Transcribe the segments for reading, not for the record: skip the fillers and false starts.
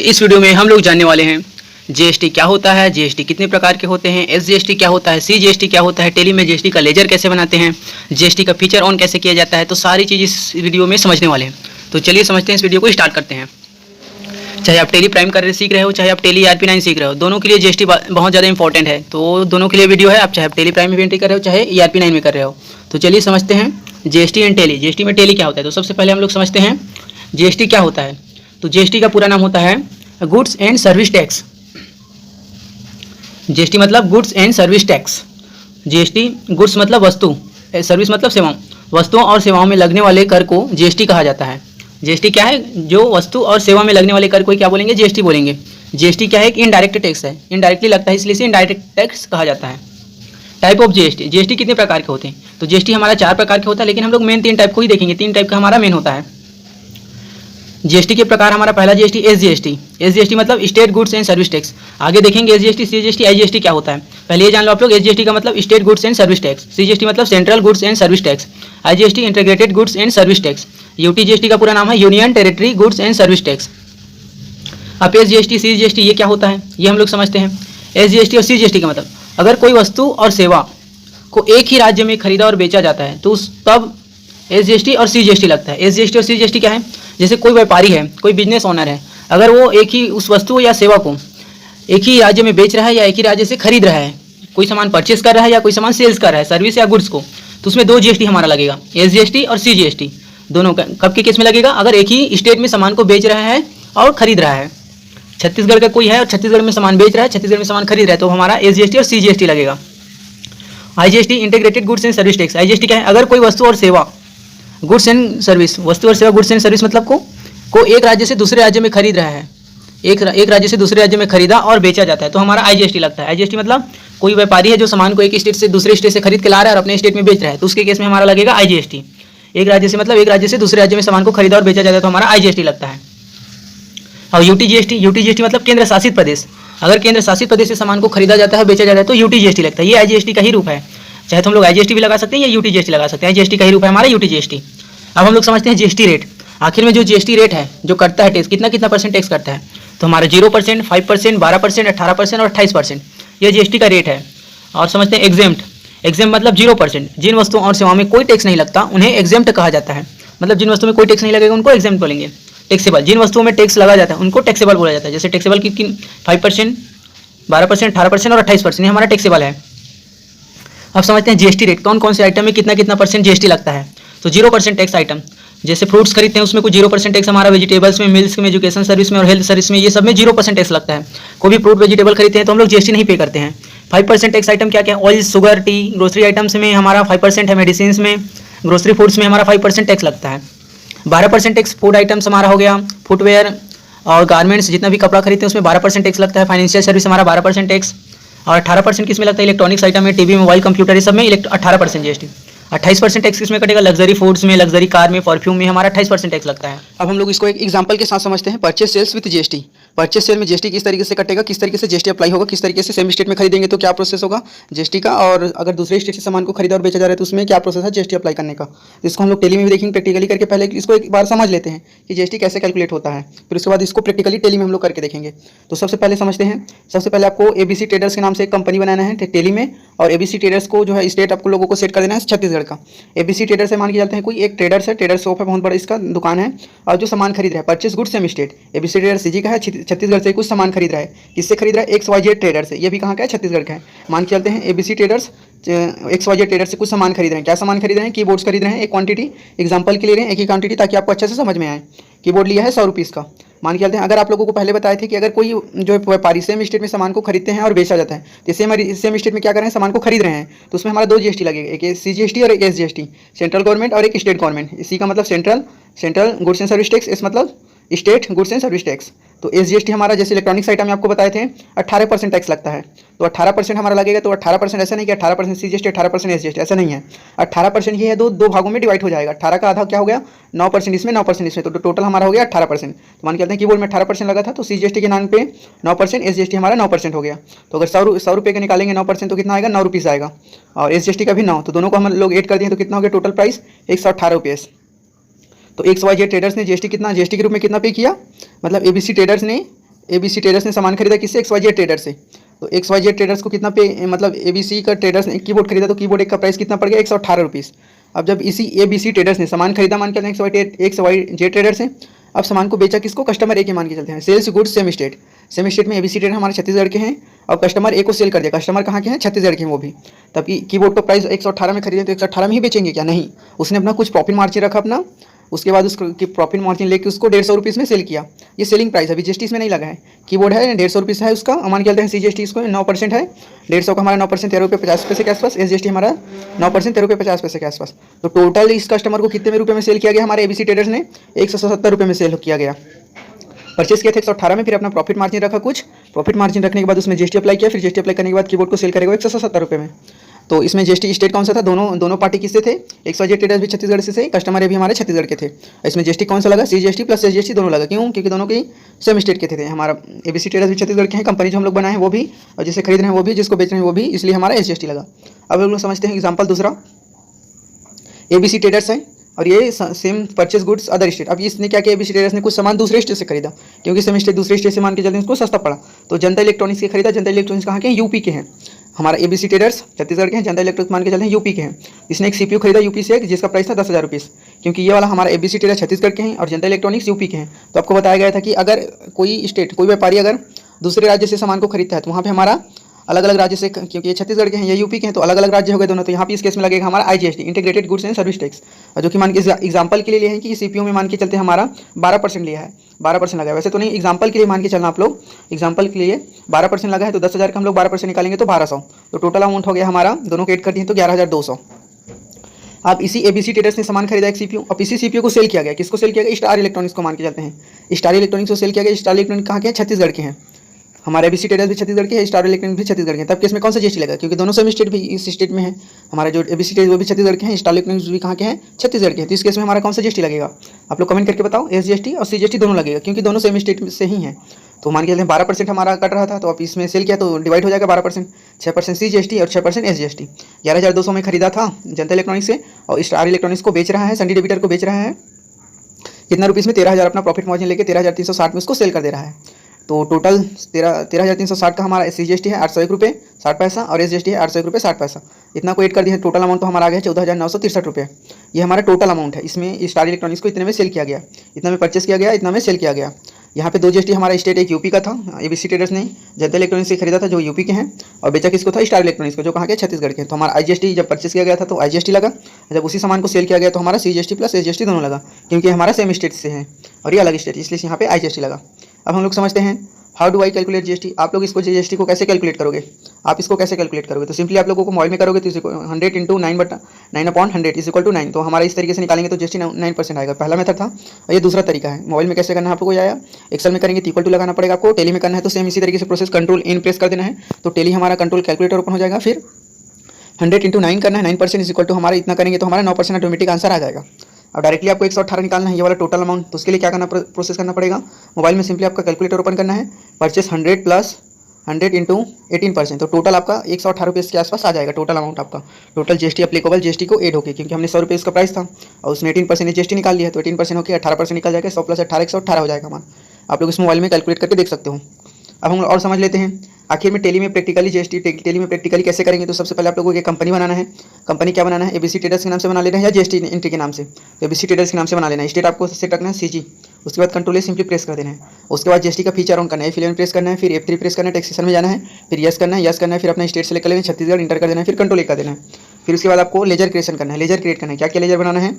इस वीडियो में हम लोग जानने वाले हैं जीएसटी क्या होता है, जीएसटी कितने प्रकार के होते हैं, एसजीएसटी क्या होता है, सीजीएसटी क्या होता है, टेली में जीएसटी का लेजर कैसे बनाते हैं, जीएसटी का फीचर ऑन कैसे किया जाता है। तो सारी चीज़ इस वीडियो में समझने वाले हैं। तो चलिए समझते हैं, इस वीडियो को स्टार्ट करते हैं। चाहे आप टेली प्राइम कर सीख रहे हो, चाहे आप टेली ERP9 सीख रहे हो, दोनों के लिए जीएसटी बहुत ज़्यादा इंपॉर्टेंट है। तो दोनों के लिए वीडियो है, आप चाहे आप टेली प्राइम में एंट्री कर रहे हो, चाहे ERP9 में कर रहे हो। तो चलिए समझते हैं जीएसटी एंड टेली। जीएसटी में टेली क्या होता है, तो सबसे पहले हम लोग समझते हैं जीएसटी क्या होता है। तो जीएसटी का पूरा नाम होता है goods and service tax. GST मतलब goods and service tax. GST goods मतलब वस्तु, सर्विस मतलब सेवाओं, वस्तुओं और सेवाओं में लगने वाले कर को जीएसटी कहा जाता है। जीएसटी क्या है, जो वस्तु और सेवा में लगने वाले कर को क्या बोलेंगे, जीएसटी बोलेंगे। जीएसटी क्या है, एक इनडायरेक्ट टैक्स है, इनडायरेक्टली लगता है, इसलिए इसे इनडायरेक्ट टैक्स कहा जाता है। टाइप ऑफ जीएसटी, जीएसटी कितने प्रकार के होते हैं, तो जीएसटी हमारा 4 प्रकार के होता है, लेकिन हम लोग मेन 3 टाइप को ही देखेंगे। 3 टाइप का हमारा मेन होता है। जीएसटी के प्रकार हमारा पहला जीएसटी एसजीएसटी। एसजीएसटी मतलब state goods and service tax. आगे देखेंगे एसजीएसटी, सीजीएसटी, आईजीएसटी क्या होता है। पहले ये जान लो आप लोग, एसजीएसटी का मतलब state goods and service tax, CGST मतलब central goods and service tax, IGST integrated goods and service tax, UTGST का पूरा नाम है union territory goods and service tax. अब एसजीएसटी सीजीएसटी ये क्या होता है, ये हम लोग समझते हैं। एसजीएसटी और सीजीएसटी का मतलब, अगर कोई वस्तु और सेवा को एक ही राज्य में खरीदा और बेचा जाता है तो तब एसजीएसटी और सीजीएसटी लगता है। एसजीएसटी और सीजीएसटी क्या है, जैसे कोई व्यापारी है, कोई बिजनेस ओनर है, अगर वो एक ही उस वस्तु या सेवा को एक ही राज्य में बेच रहा है या एक ही राज्य से खरीद रहा है, कोई सामान परचेस कर रहा है या कोई सामान सेल्स कर रहा है, सर्विस या गुड्स को, तो उसमें 2 जीएसटी हमारा लगेगा, एसजीएसटी और सीजीएसटी। दोनों का कब के केस में लगेगा, अगर एक ही स्टेट में सामान को बेच रहा है और खरीद रहा है। छत्तीसगढ़ का कोई है और छत्तीसगढ़ में सामान बेच रहा है, छत्तीसगढ़ में सामान खरीद रहा है, तो हमारा एसजीएसटी और सीजीएसटी लगेगा। IGST integrated goods and service tax. IGST क्या है, अगर कोई वस्तु और सेवा, गुड्स एंड सर्विस, वस्तु और सेवा गुड्स एंड सर्विस मतलब को एक राज्य से दूसरे राज्य में खरीद रहा है, एक राज्य से दूसरे राज्य में खरीदा और बेचा जाता है, तो हमारा आईजीएसटी लगता है। आईजीएसटी मतलब कोई व्यापारी है जो सामान को एक स्टेट से दूसरे स्टेट से खरीद के ला रहा है और अपने स्टेट में बेच रहा है, तो उसके केस में हमारा लगेगा आईजीएसटी। एक राज्य से मतलब एक राज्य से दूसरे राज्य में सामान को खरीदा और बेचा जाता है, तो हमारा आईजीएसटी लगता है। और यूटीजीएसटी, यूटीजीएसटी मतलब केंद्र शासित प्रदेश, अगर केंद्र शासित प्रदेश से सामान को खरीदा जाता है बेचा जाता है तो यूटीजीएसटी लगता है। ये आईजीएसटी का ही रूप है, चाहे तो हम लोग आईजीएसटी भी लगा सकते हैं या यूटीजीएसटी लगा सकते हैं। आईजीएसटी का ही रूप है हमारा यूटीजीएसटी। अब हम लोग समझते हैं जीएसटी रेट। आखिर में जो जीएसटी रेट है, जो करता है टैक्स, कितना परसेंट टैक्स करता है, तो हमारा 0%, 5%, 12%, 18% और 28%, ये जीएसटी का रेट है। और समझते हैं एग्जेम्प्ट। एग्जेम्प्ट मतलब 0%, जिन वस्तुओं और सेवाओं में कोई टैक्स नहीं लगता उन्हें एग्जेम्प्ट कहा जाता है। मतलब जिन वस्तुओं में कोई टैक्स नहीं लगेगा उनको एग्जेम्प्ट बोलेंगे। टैक्सेबल, जिन वस्तुओं में टैक्स लगा जाता है उनको टैक्सेबल बोला जाता है। जैसे टैक्सेबल की 5%, 12%, 18% और 28%, ये हमारा टैक्सेबल है। अब समझते हैं जीएसटी रेट, कौन कौन से आइटम में कितना परसेंट जीएसटी लगता है। तो 0% टैक्स आइटम, जैसे फ्रूट्स खरीदते हैं उसमें कुछ 0% टैक्स हमारा, वेजिटेबल्स में, मिल्स में, एजुकेशन सर्विस में और हेल्थ सर्विस में, ये सब में 0% टैक्स लगता है। कोई भी फ्रूट वेजिटेबल खरीदते हैं तो हम लोग जीएसटी नहीं पे करते हैं। 5% टैक्स आइटम क्या क्या, oil, sugar, T, grocery items में हमारा 5% है, मेडिसिन में, ग्रोसरी फूड्स में हमारा 5% टैक्स लगता है। 12% टैक्स फूड आइटम्स हमारा हो गया, फुटवेयर और गारमेंट्स, जितना भी कपड़ा खरीदते हैं उसमें 12% टैक्स लगता है। फाइनेंशियल सर्विस हमारा 12% टैक्स, और 18% किस में लगता है, इलेक्ट्रॉनिक्स आइटम में, टीवी, मोबाइल, कंप्यूटर, ये सब में 18% जीएसटी। 28% टैक्स किसमें कटेगा, लग्जरी फूड्स में, लग्जरी कार में, परफ्यूम में हमारा 28% टैक्स लगता है। अब हम लोग इसको एक एग्जांपल के साथ समझते हैं, purchase sales with GST. Purchase sale में जीएसटी किस तरीके से कटेगा, किस तरीके से जीएसटी अप्लाई होगा, किस तरीके से सेम स्टेट में खरीदेंगे तो क्या प्रोसेस होगा जीएसटी का, और अगर दूसरे स्टेट से सामान को खरीदा और बेचा जा रहा है तो उसमें क्या प्रोसेस है जीएसटी अप्लाई करने का। इसको हम लोग टेली में भी देखेंगे प्रैक्टिकली करके। पहले इसको एक बार समझ लेते हैं कि जीएसटी कैसे कैलकुलेट होता है, फिर उसके बाद इसको प्रैक्टिकली टेली में हम लोग करके देखेंगे। तो सबसे पहले समझते हैं, सबसे पहले आपको एबीसी ट्रेडर्स के नाम से एक कंपनी बनाना है टेली में, और एबीसी ट्रेडर्स को जो है स्टेट आपको लोगों को सेट कर देना है छत्तीसगढ़ का। एबीसी ट्रेडर से मान के चलते हैं कोई एक ट्रेडर्स है, ट्रेडर शॉप है, बहुत बड़ा इसका दुकान है, और जो सामान खरीद रहा है, purchase goods same state, ABC trader CG का है, छत्तीसगढ़ से कुछ सामान खरीद रहा है। किससे खरीद रहा है, XYZ ट्रेडर से, ये भी कहाँ का है, छत्तीसगढ़ का है। मान के चलते हैं एबीसी ट्रेडर्स XYZ ट्रेडर से कुछ सामान खरीद रहे हैं। क्या सामान खरीद रहे हैं, कीबोर्ड्स खरीद रहे हैं, एक क्वांटिटी एग्जांपल के ले रहे हैं, एक ही क्वांटिटी, ताकि आपको अच्छे से समझ में आए। कीबोर्ड लिया है 100 रुपीज़ का। मान के चलते हैं, अगर आप लोगों को पहले बताए थे कि अगर कोई जो व्यापारी सेम स्टेट में सामान को खरीदते हैं और बेचा जाता है, तो सेम स्टेट में क्या कर रहे हैं, सामान को खरीद रहे हैं, तो उसमें हमारा 2 जीएसटी लगेगा, एक सीजीएसटी और एक एसजीएसटी, सेंट्रल गवर्नमेंट और एक स्टेट गवर्नमेंट। इसी का मतलब central goods and service tax, इस मतलब state goods and service tax. तो एसजीएसटी हमारा जैसे इलेक्ट्रॉनिक्स आइटम में आपको बताए थे 18% टैक्स लगता है, तो 18% हमारा लगेगा। तो 18% ऐसा नहीं कि 18% सीजीएसटी 18% एसजीएसटी, ऐसा नहीं है। 18% ये है, दो भागों में डिवाइड हो जाएगा। 18 का आधा क्या हो गया, 9% इसमें, 9% इसमें, तो टोटल हमारा हो गया 18%। तो मान के चलते हैं कीबोर्ड में 18% लगा था, तो सीजीएसटी के नाम पे 9%, एसजीएसटी हमारा 9% हो गया। तो अगर 100 रुपये का निकालेंगे 9%, तो कितना आएगा, 9 रुपीज़ आएगा, और एसजीएसटी का भी 9, तो दोनों को हम लोग ऐड कर दिए तो कितना हो गया, टोटल प्राइस 118 रुपये। तो XYZ ट्रेडर्स ने जीएसटी के रूप में कितना पे किया, मतलब एबीसी ट्रेडर्स ने ABC ट्रेडर्स ने सामान खरीदा किससे, XYZ ट्रेडर से। तो XYZ ट्रेडर्स को कितना पे, मतलब ABC का ट्रेडर्स ने कीबोर्ड खरीदा तो कीबोर्ड एक का प्राइस कितना पड़ गया, 118 रुपीज़। अब जब इसी ABC ट्रेडर्स ने सामान खरीदा मान के चलते हैं XYZ ट्रेडर से, अब सामान को बेचा किसको, कस्टमर ए के मान के चलते हैं। Sales goods same state, same state में ABC ट्रेडर हमारे छत्तीसगढ़ के हैं और कस्टमर ए को सेल कर दिया। कस्टमर कहाँ के हैं, छत्तीसगढ़ के हैं वो भी। तब कीबोर्ड का प्राइस 118 में खरीदे तो 118 में ही बेचेंगे क्या, नहीं, उसने अपना कुछ प्रॉफिट मार्जिन रखा अपना, उसके बाद उसकी प्रॉफिट मार्जिन लेके उसको 150 रुपीज़ में सेल किया। ये सेलिंग प्राइस अभी GST इसमें नहीं लगा है। कीबोर्ड है 150 रुपीज़ है उसका, मान के चलते हैं CGST इसको 9% है, 150 का हमारा 9% 13 रुपये 50 पैसे के आसपास, SGST हमारा 9% 13 रुपये 50 पैसे के आसपास। तो टोटल इस कस्टमर को कितने रुपये में सेल किया गया, हमारे ABC ट्रेडर्स ने 170 रुपये में सेल किया गया। परचेस किया था 118 में, फिर अपना प्रॉफिट मार्जिन रखा कुछ, प्रॉफिट मार्जिन रखने के बाद उसमें GST अप्लाई किया, फिर GST अप्लाई करने के बाद कीबोर्ड को सेल करेगा 170 रुपये में। तो इसमें GST स्टेट कौन सा था, दोनों पार्टी किससे थे, XYZ ट्रेडर्स भी छत्तीसगढ़ से थे, कस्टमर भी हमारे छत्तीसगढ़ के थे। इसमें GST कौन सा लगा, CGST प्लस SGST दोनों लगा, क्यों, क्योंकि दोनों की सेम स्टेट के थे। हमारा ABC ट्रेडर्स भी छत्तीसगढ़ के हैं, कंपनी जो हम लोग बनाए हैं वो भी, और जिसे खरीद रहे हैं वो भी, जिसको बेच रहे हैं वो भी, इसलिए हमारा SGST लगा। अब हम लोग समझते हैं एग्जाम्पल दूसरा, ABC ट्रेडर्स है और ये same purchase goods other state. अब इसने क्या किया, ABC ट्रेडर्स ने कुछ सामान दूसरे स्टेट से खरीदा, क्योंकि सेम स्टेट दूसरे स्टेट से मान के चलते हैं उसको सस्ता पड़ा। तो जनता इलेक्ट्रॉनिक्स के खरीदा, जनता इलेक्ट्रॉनिक्स कहाँ के हैं, यूपी के हैं। हमारा ABC ट्रेडर्स छत्तीसगढ़ के हैं, जनता इलेक्ट्रॉनिक्स मान के चलते हैं यूपी के हैं। इसने एक CPU खरीदा यूपी से, जिसका प्राइस था 10,000 रुपीज़, क्योंकि ये वाला हमारा ABC ट्रेडर छत्तीसगढ़ के हैं और जनता इलेक्ट्रॉनिक्स यूपी के हैं। तो आपको बताया गया था कि अगर कोई स्टेट, कोई व्यापारी अगर दूसरे राज्य से सामान को खरीदता है तो वहाँ पे हमारा अलग अलग राज्य से, क्योंकि ये छत्तीसगढ़ के हैं, ये यूपी के हैं, तो अलग अलग राज्य हो गए दोनों। तो यहाँ पे इस केस में लगेगा हमारा IGST, integrated goods and service tax, जो कि मान के एग्जाम्पल के लिए है कि CPU में मान के चलते हमारा 12% लिया है, 12% लगा है, वैसे तो नहीं, एग्जाम्पल के लिए मान के चलना आप लोग, एग्जाम्पल के लिए 12% लगा है। तो 10,000 का हम लोग 12% निकालेंगे तो 1200, तो टोटल अमाउंट हो गया हमारा, दोनों को ऐड कर दिए तो 11,200। अब इसी ABC ट्रेडर्स ने सामान खरीदा एक CPU, अब इसी CPU को सेल किया गया, किसको सेल किया गया, स्टार इलेक्ट्रॉनिक्स को मान के चलते हैं। स्टार इलेक्ट्रॉनिक्स को सेल किया गया, स्टार इलेक्ट्रॉनिक्स कहाँ के हैं, छत्तीसगढ़ के हैं। हमारे ABC ट्रेडर्स भी छत्तीसगढ़ के हैं, स्टार इलेक्ट्रॉनिक्स भी छत्तीसगढ़ के हैं। तब केस में कौन सा GST लगा, क्योंकि दोनों सेम स्टेट भी इस स्टेट में है। हमारे जो ABC ट्रेडर्स वो भी छत्तीसगढ़ के हैं, स्टार इलेक्ट्रॉनिक्स भी कहाँ के हैं, छत्तीसगढ़ के हैं। तो इस केस में हमारा कौन सा GST लगेगा, आप लोग कमेंट करके बताओ। SGST और CGST दोनों लगेगा, क्योंकि दोनों सेम स्टेट से ही हैं। तो मान के चलते हैं 12% हमारा कट रहा था, तो अब इसमें सेल किया तो डिवाइड हो जाएगा 12%, 6% CGST और 6% SGST। 11,200 में खरीदा था जनता इलेक्ट्रॉनिक्स से, और स्टार इलेक्ट्रॉनिक्स को बेच रहा है, सनी डेबिटर को बेच रहा है कितना रुपीज़ में, 13,000 अपना प्रॉफिट मार्जिन लेके 13,360 में उसको सेल कर दे रहा है। तो टोटल 13,360 का हमारा CGST है 801 रुपये 60 पैसा और SGST है 801 रुपये 60 पैसा। इतना को ऐड कर दिया, टोटल अमाउंट तो हमारा आ गया 14,963 रुपये। ये हमारा टोटल अमाउंट है। इसमें स्टार इलेक्ट्रॉनिक्स को इतने में सेल किया गया, इतना में परचेस किया गया, इतना में सेल किया गया। यहाँ पे 2 GST हमारा स्टेट एक यूपी का था, ABC ट्रेडर्स ने जनता इलेक्ट्रॉनिक्स से खरीदा था जो यूपी के हैं, और बेचा किसको था, स्टार इलेक्ट्रॉनिक्स को, जो कहाँ के छत्तीसगढ़ के। तो हमारा IGST जब परचेस किया गया था तो IGST लगा, जब उसी सामान को सेल किया गया तो हमारा CGST प्लस SGST दोनों लगा, क्योंकि हमारा सेम स्टेट से है और ये अलग स्टेट, इसलिए यहाँ पे IGST लगा। अब हम लोग समझते हैं how do I calculate GST। आप लोग इसको GST को कैसे कैलकुलेट करोगे, आप इसको कैसे कैलकुलेट करोगे, तो सिंपली आप लोगों को मोबाइल में करोगे तो 100 इंटू 9/100 इज इक्वल टू 9। तो हमारा इस तरीके से निकालेंगे तो GST 9% आएगा, पहला मेथड था। और ये दूसरा तरीका है, मोबाइल में कैसे करना है आप लोगों को आया, एक्सेल में करेंगे तो इक्वल टू लगाना पड़ेगा आपको, टेली में करना है तो सेम इसी तरीके से प्रोसेस कंट्रोल इन प्रेस कर देना है, तो टेली हमारा कंट्रोल कैलकुलेटर ओपन हो जाएगा, फिर 100 इंटू 9 करना है, 9% इज इक्वल टू हमारा इतना करेंगे तो हमारा 9% ऑटोमेटिक आंसर आ जाएगा। अब डायरेक्टली आपको 118 निकालना है, ये वाला टोटल अमाउंट। तो उसके लिए क्या करना, प्रोसेस करना पड़ेगा, मोबाइल में सिंपली आपका कैलकुलेटर ओपन करना है, परचेस 100 प्लस 100 इंटू 18%, तो टोटल आपका 118 रुपये के आसपास आ जाएगा टोटल अमाउंट आपका। टोटल GST अप्लीकेबल GST को ऐड होके, क्योंकि हमने 100 रुपये इसका प्राइस था और उसमें 18% GST निकाल लिया, तो 18% होकर 18% निकल जाएगा, 100 प्लस 18 118 हो जाएगा हमारा। आप लोग इस मोबाइल में कैलकुलेट करके देख सकते हो। अब हम लोग और समझ लेते हैं आखिर में टेली में प्रैक्टिकली GST टेली में प्रैक्टिकली कैसे करेंगे। तो सबसे पहले आप लोगों को एक कंपनी बनाना है। कंपनी क्या बनाना है, ABC ट्रेडर्स के नाम से बना लेना है या GST एंट्री के नाम से, तो ABC ट्रेडर्स के नाम से बना लेना है। स्टेट आपको सेट रखना है CG, उसके बाद कंट्रोल सिंपली प्रेस कर देना है। उसके बाद GST का फीचर ऑन करना है, फिर प्रेस करना है, फिर F3 प्रेस करना है, टैक्सेशन में जाना है, फिर यस करना है, फिर अपना स्टेट सेलेक्ट कर लेना है, छत्तीसगढ़ इंटर कर देना है, फिर कंट्रोल कर देना है। फिर उसके बाद आपको लेजर क्रिएशन करना है, लेजर क्रिएट करना है। क्या क्या लेजर बनाना है,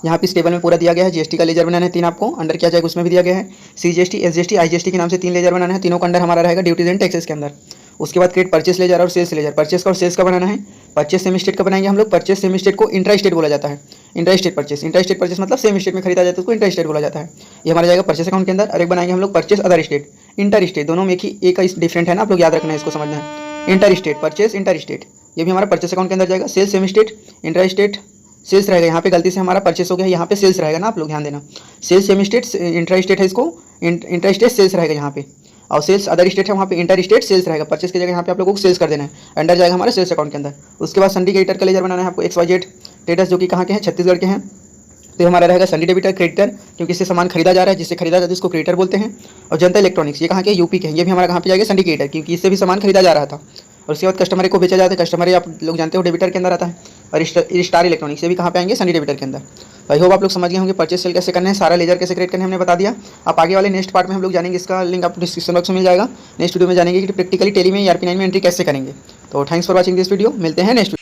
यहाँ पे इस टेबल में पूरा दिया गया है। GST का लेजर बनाना है 3 आपको, अंडर क्या जाएगा उसमें भी दिया गया है। CGST SGST IGST के नाम से 3 लेजर बनाना है, तीनों का अंडर हमारा रहेगा ड्यूटीज एंड टैक्सेस के अंदर। उसके बाद क्रिएट परचेस लेजर और सेल्स लेजर। परचेस का और सेल्स का बनाना है। परचेस सेम स्टेट का बनाएंगे हम लोग, परचेस सेम स्टेट को इंट्रा स्टेट बोला जाता है। इंट्रा स्टेट परचेस मतलब सेम स्टेट में खरीदा जाता है, उसको इंट्रा स्टेट बोला जाता है। ये हमारा जाएगा परचेस अकाउंट के अंदर। और एक बनाएंगे हम लोग purchase other state, inter state, दोनों में एक डिफरेंट है ना, आप लोग याद रखना है, इसको समझना है। Inter state purchase inter state, ये भी हमारा परचेस अकाउंट के अंदर जाएगा। Sales same state, intra state sales रहेगा, यहाँ पे गलती से हमारा परचेस हो गया, यहाँ पे सेल्स रहेगा ना, आप लोग ध्यान देना। Sales same state intra state है, इसको इंट्रा स्टेट सेल्स रहेगा यहाँ पे, और सेल्स अदर स्टेट है वहाँ पे इंटर स्टेट सेल्स रहेगा। परचेस की जगह यहाँ पे आप लोगों को सेल्स कर देना है, अंडर जाएगा हमारे सेल्स अकाउंट के अंदर। उसके बाद सिंडिकेटर का लेजर बनाना है आपको, XYZ ट्रेडर्स जो कि कहाँ के हैं, छत्तीसगढ़ के हैं। तो ये हमारा रहेगा सनी डेबिटर क्रेडिटर, क्योंकि इससे सामान खरीदा जा रहा है, जिससे खरीदा जाता है इसको क्रेडिटर बोलते हैं। और जनता इलेक्ट्रॉनिक्स, ये कहाँ के, यूपी के हैं, ये भी हमारा कहाँ पे जाएगा, सिंडिकेटर, क्योंकि इससे भी सामान खरीदा जा रहा था। और उसके बाद कस्टमर को बेचा जाता है, कस्टमर आप लोग जानते हो डेबिटर के अंदर आता है। और स्टार इलेक्ट्रॉनिक्स, ये भी कहाँ पे आएंगे, सनी डेबिटर के अंदर। आई होप आप लोग समझ गए होंगे परचेस सेल कैसे करना है, सारा लेजर कैसे क्रिएट करना है हमने बता दिया। आप आगे वाले नेक्स्ट पार्ट में हम लोग जानेंगे, इसका लिंक आपको डिस्क्रिप्शन बॉक्स में मिल जाएगा। नेक्स्ट वीडियो में जानेंगे कि प्रैक्टिकली टेली में ERP9 में एंट्री कैसे करेंगे। तो thanks for watching this video, मिलते हैं नेक्स्ट वीडियो।